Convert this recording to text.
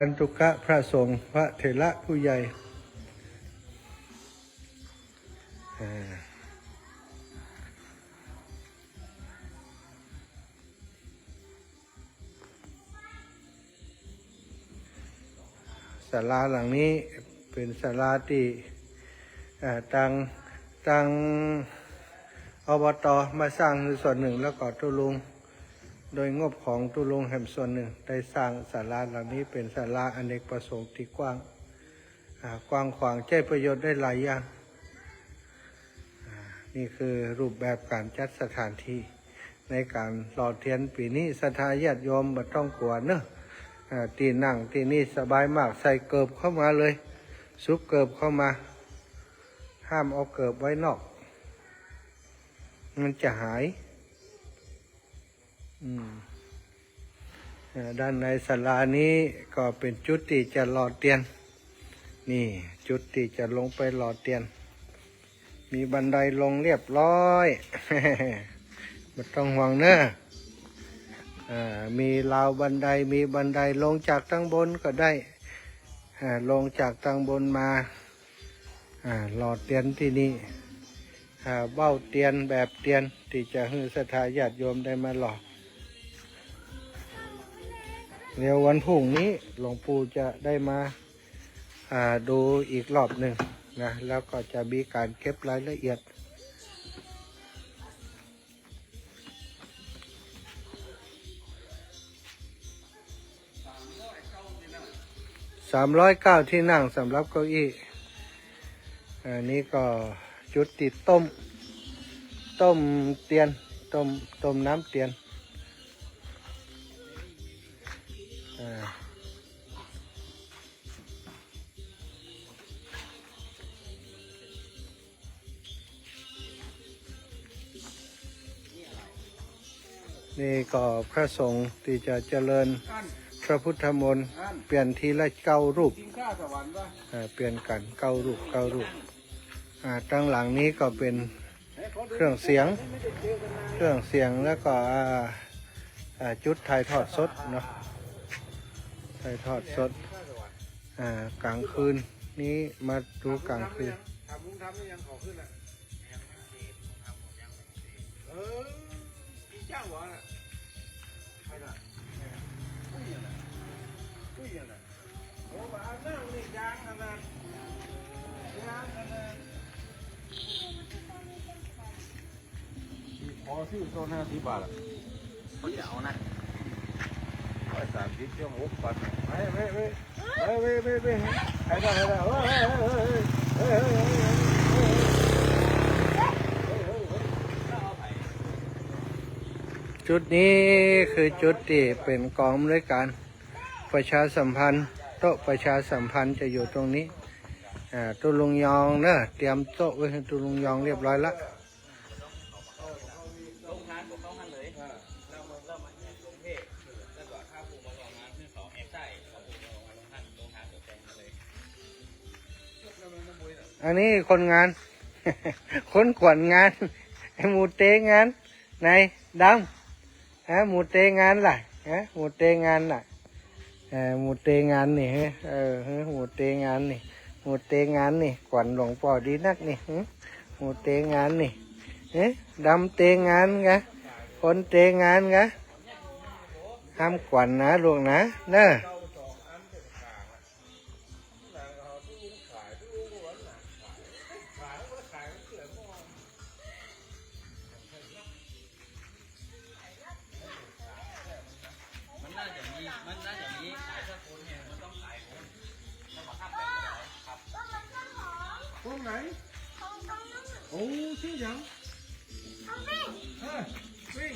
บรรทุกะพระสงฆ์พระเถระผู้ใหญ่ศาลาหลังนี้เป็นศาลาที่ทางอบต.มาสร้างส่วนหนึ่งแล้วก็ตุลุงโดยงบของตุลุงแห่งส่วนหนึ่งได้สร้างศาลาหลังนี้เป็นศาลาอเนกประสงค์ที่กว้างขวางใช้ประโยชน์ได้หลายอย่างนี่คือรูปแบบการจัดสถานที่ในการหล่อเทียนปีนี้ศรัทธาญาติโยมไม่ต้องกลัวเนอะตีนั่งที่นี่สบายมากใส่เกิบเข้ามาเลยซุปเกิบเข้ามาห้ามเอาเกิบไว้นอกมันจะหายด้านในศาลานี้ก็เป็นจุดที่จะหล่อเทียนนี่จุดที่จะลงไปหล่อเทียนมีบันไดลงเรียบร้อยไม่ต้องห่วงเนอะมีราวบันไดมีบันไดลงจากทางบนก็ได้ลงจากทางบนมาหล่อเทียนที่นี่เบ้าเทียนแบบเทียนที่จะให้ศรัทธาญาติโยมได้มาหล่อเดี๋ยววันพรุ่งนี้หลวงปู่จะได้มาดูอีกรอบหนึ่งนะแล้วก็จะมีการเก็บรายละเอียด309ที่นั่งสำหรับเก้าอี้อันนี้ก็จุดติดต้มเตียนต้มน้ำเตียนนี่ก็พระสงฆ์ที่จะเจริญพระพุทธมนต์เปลี่ยนทีละ9 รูปเปลี่ยนกัน9 รูปตั้งหลังนี้ก็เป็นเครื่องเสียงแล้วก็จุดถ่ายทอดสดเนาะถ่ายทอดสดกลางคืนนี้มาดูกลางคืนพอซื้อโซน50 บาทเขาจะเอานะ130เที่ยว6 บาทไปใครได้จุดนี้คือจุดที่เป็นกองด้วยการประชาสัมพันธ์โต๊ะประชาสัมพันธ์จะอยู่ตรงนี้ตุลุงยองเนอะเตรียมโต๊ะไว้ให้ตุลุงยองเรียบร้อยละอันนี้คนงาน คนขวัญงานไอหมูเตงานไหนดำหมูเตงานล่ะหมูเตงานล่ะหมูเตงานนี่หมูเตงานนี่หมูเตงานนี่ขวัญหลวงพ่อดีนักนี่หมูเตงานนี่ดำเตงานกะคนเตงานกะห้ามขวัญนะลูกนะเด้อมันน่าจะมีขายถ้าคนเนี่ยมันต้องขายคนต้องมาข้ามไปครับตรงไหนโอ้ชื่อยังวิ่ง